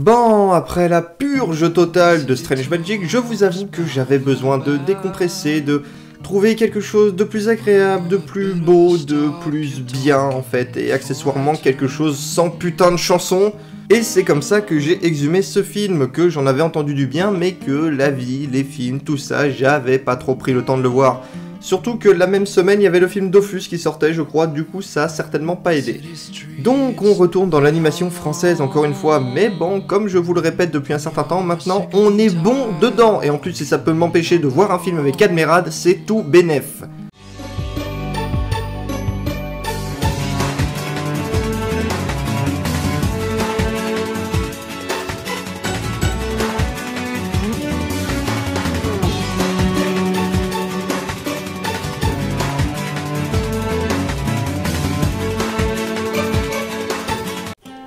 Bon, après la purge totale de Strange Magic, je vous avoue que j'avais besoin de décompresser, de trouver quelque chose de plus agréable, de plus beau, de plus bien en fait, et accessoirement quelque chose sans putain de chanson. Et c'est comme ça que j'ai exhumé ce film, que j'en avais entendu du bien, mais que la vie, les films, tout ça, j'avais pas trop pris le temps de le voir. Surtout que la même semaine, il y avait le film Dofus qui sortait, je crois, du coup ça a certainement pas aidé. Donc on retourne dans l'animation française encore une fois, mais bon, comme je vous le répète depuis un certain temps, maintenant on est bon dedans, et en plus si ça peut m'empêcher de voir un film avec Admirad, c'est tout bénef.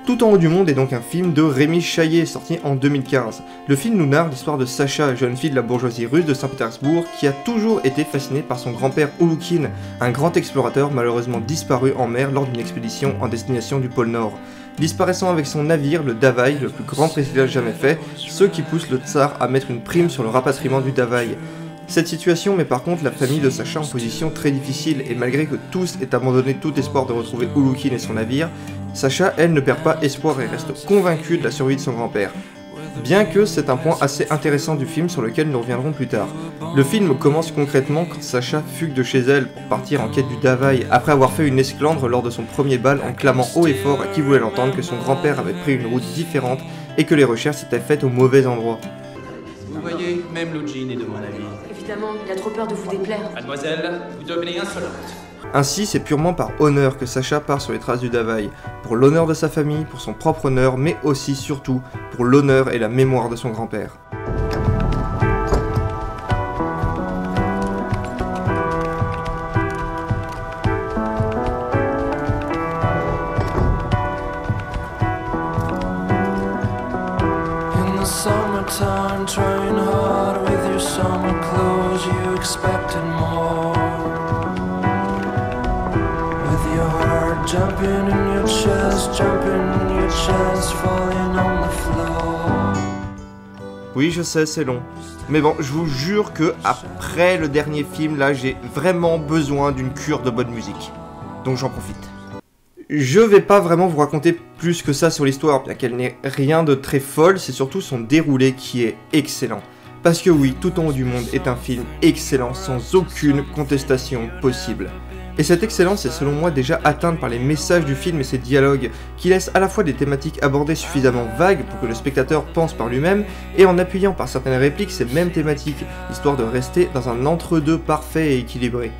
Tout en haut du monde est donc un film de Rémi Chaillet, sorti en 2015. Le film nous narre l'histoire de Sacha, jeune fille de la bourgeoisie russe de Saint-Pétersbourg, qui a toujours été fascinée par son grand-père Ouloukine, un grand explorateur malheureusement disparu en mer lors d'une expédition en destination du pôle Nord. Disparaissant avec son navire, le Davaï, le plus grand précipage jamais fait, ce qui pousse le tsar à mettre une prime sur le rapatriement du Davaï. Cette situation met par contre la famille de Sacha en position très difficile, et malgré que tous aient abandonné tout espoir de retrouver Ouloukine et son navire, Sacha, elle, ne perd pas espoir et reste convaincue de la survie de son grand-père. Bien que c'est un point assez intéressant du film sur lequel nous reviendrons plus tard. Le film commence concrètement quand Sacha fugue de chez elle pour partir en quête du Davaï après avoir fait une esclandre lors de son premier bal en clamant haut et fort à qui voulait l'entendre que son grand-père avait pris une route différente et que les recherches s'étaient faites au mauvais endroit. Vous voyez, même Lujin est de mon avis. Évidemment, il a trop peur de vous déplaire. Mademoiselle, vous devenez insolente. Ainsi, c'est purement par honneur que Sacha part sur les traces du Davaï, pour l'honneur de sa famille, pour son propre honneur, mais aussi, surtout, pour l'honneur et la mémoire de son grand-père. Oui, je sais, c'est long. Mais bon, je vous jure que après le dernier film, là, j'ai vraiment besoin d'une cure de bonne musique. Donc j'en profite. Je vais pas vraiment vous raconter plus que ça sur l'histoire, bien qu'elle n'ait rien de très folle, c'est surtout son déroulé qui est excellent. Parce que oui, Tout en haut du monde est un film excellent, sans aucune contestation possible. Et cette excellence est selon moi déjà atteinte par les messages du film et ses dialogues, qui laissent à la fois des thématiques abordées suffisamment vagues pour que le spectateur pense par lui-même, et en appuyant par certaines répliques ces mêmes thématiques, histoire de rester dans un entre-deux parfait et équilibré.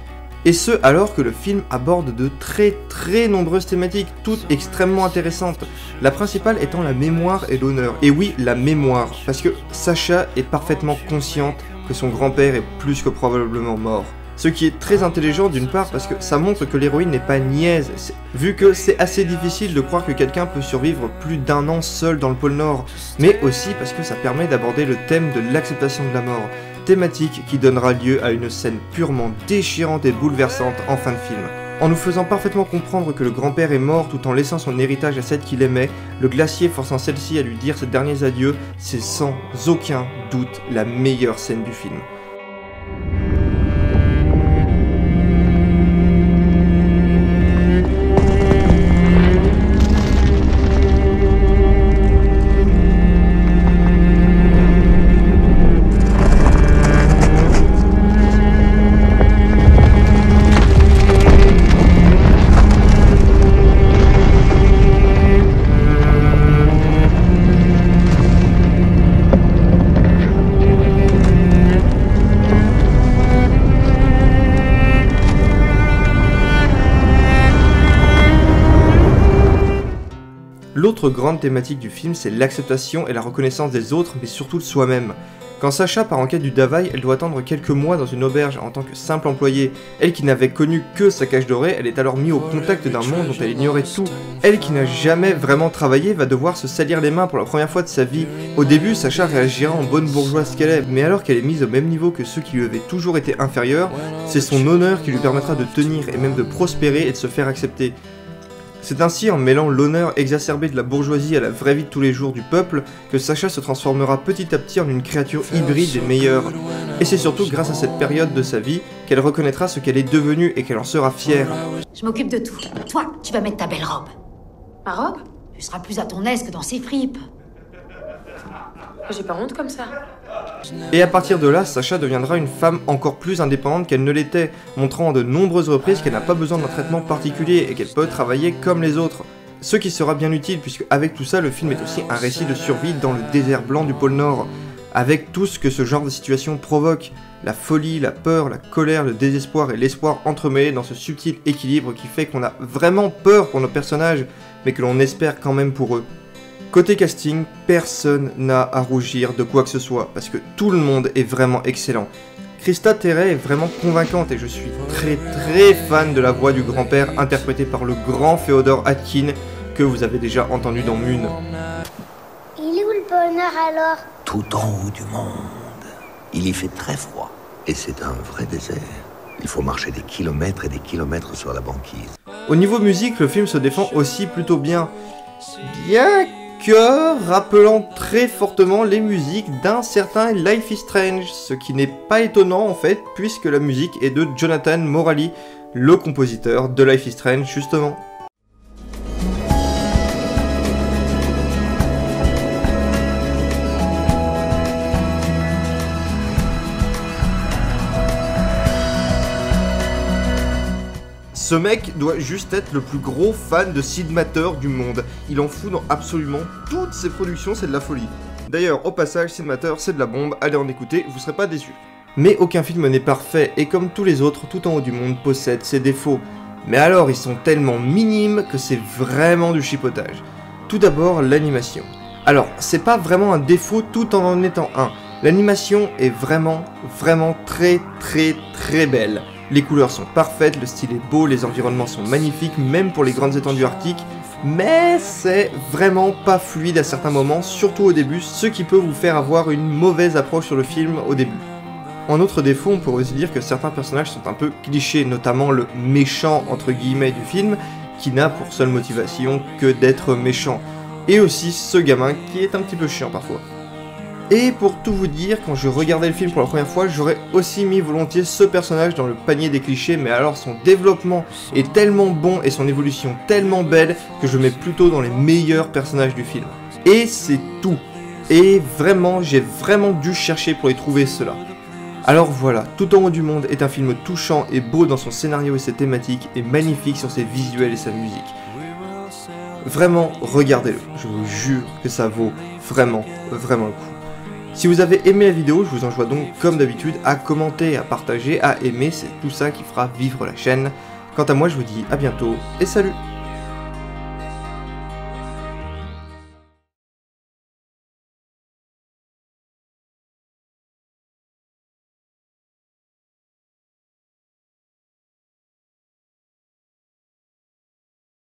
Et ce, alors que le film aborde de très nombreuses thématiques, toutes extrêmement intéressantes, la principale étant la mémoire et l'honneur. Et oui, la mémoire, parce que Sacha est parfaitement consciente que son grand-père est plus que probablement mort. Ce qui est très intelligent d'une part parce que ça montre que l'héroïne n'est pas niaise, vu que c'est assez difficile de croire que quelqu'un peut survivre plus d'1 an seul dans le pôle Nord, mais aussi parce que ça permet d'aborder le thème de l'acceptation de la mort, thématique qui donnera lieu à une scène purement déchirante et bouleversante en fin de film. En nous faisant parfaitement comprendre que le grand-père est mort tout en laissant son héritage à celle qu'il aimait, le glacier forçant celle-ci à lui dire ses derniers adieux, c'est sans aucun doute la meilleure scène du film. L'autre grande thématique du film, c'est l'acceptation et la reconnaissance des autres, mais surtout de soi-même. Quand Sacha part en quête du Davaï, elle doit attendre quelques mois dans une auberge en tant que simple employée. Elle qui n'avait connu que sa cage dorée, elle est alors mise au contact d'un monde dont elle ignorait tout. Elle qui n'a jamais vraiment travaillé va devoir se salir les mains pour la première fois de sa vie. Au début, Sacha réagira en bonne bourgeoise qu'elle est, mais alors qu'elle est mise au même niveau que ceux qui lui avaient toujours été inférieurs, c'est son honneur qui lui permettra de tenir et même de prospérer et de se faire accepter. C'est ainsi en mêlant l'honneur exacerbé de la bourgeoisie à la vraie vie de tous les jours du peuple que Sacha se transformera petit à petit en une créature hybride des meilleures. Et c'est surtout grâce à cette période de sa vie qu'elle reconnaîtra ce qu'elle est devenue et qu'elle en sera fière. Je m'occupe de tout. Toi, tu vas mettre ta belle robe. Ma robe? Tu seras plus à ton aise que dans ces fripes. J'ai pas honte comme ça. Et à partir de là, Sacha deviendra une femme encore plus indépendante qu'elle ne l'était, montrant à de nombreuses reprises qu'elle n'a pas besoin d'un traitement particulier et qu'elle peut travailler comme les autres. Ce qui sera bien utile puisque avec tout ça, le film est aussi un récit de survie dans le désert blanc du pôle Nord, avec tout ce que ce genre de situation provoque, la folie, la peur, la colère, le désespoir et l'espoir entremêlés dans ce subtil équilibre qui fait qu'on a vraiment peur pour nos personnages, mais que l'on espère quand même pour eux. Côté casting, personne n'a à rougir de quoi que ce soit, parce que tout le monde est vraiment excellent. Krista Terray est vraiment convaincante et je suis très fan de la voix du grand-père interprété par le grand Féodor Atkin, que vous avez déjà entendu dans Mune. Il est où le bonheur alors? Tout en haut du monde. Il y fait très froid. Et c'est un vrai désert. Il faut marcher des kilomètres et des kilomètres sur la banquise. Au niveau musique, le film se défend aussi plutôt bien. Bien que rappelant très fortement les musiques d'un certain Life is Strange, ce qui n'est pas étonnant en fait, puisque la musique est de Jonathan Morali, le compositeur de Life is Strange justement. Ce mec doit juste être le plus gros fan de Sid Matter du monde. Il en fout dans absolument toutes ses productions, c'est de la folie. D'ailleurs, au passage, Sid Matter, c'est de la bombe, allez en écouter, vous serez pas déçus. Mais aucun film n'est parfait, et comme tous les autres, tout en haut du monde possède ses défauts. Mais alors, ils sont tellement minimes que c'est vraiment du chipotage. Tout d'abord, l'animation. Alors, c'est pas vraiment un défaut tout en étant un. L'animation est vraiment très belle. Les couleurs sont parfaites, le style est beau, les environnements sont magnifiques, même pour les grandes étendues arctiques, mais c'est vraiment pas fluide à certains moments, surtout au début, ce qui peut vous faire avoir une mauvaise approche sur le film au début. En autre défaut, on pourrait aussi dire que certains personnages sont un peu clichés, notamment le méchant entre guillemets du film, qui n'a pour seule motivation que d'être méchant, et aussi ce gamin qui est un petit peu chiant parfois. Et pour tout vous dire, quand je regardais le film pour la première fois, j'aurais aussi mis volontiers ce personnage dans le panier des clichés, mais alors son développement est tellement bon et son évolution tellement belle que je mets plutôt dans les meilleurs personnages du film. Et c'est tout. Et vraiment, j'ai vraiment dû chercher pour y trouver cela. Alors voilà, Tout en haut du monde est un film touchant et beau dans son scénario et ses thématiques, et magnifique sur ses visuels et sa musique. Vraiment, regardez-le, je vous jure que ça vaut vraiment le coup. Si vous avez aimé la vidéo, je vous enjoins donc comme d'habitude à commenter, à partager, à aimer, c'est tout ça qui fera vivre la chaîne. Quant à moi, je vous dis à bientôt et salut!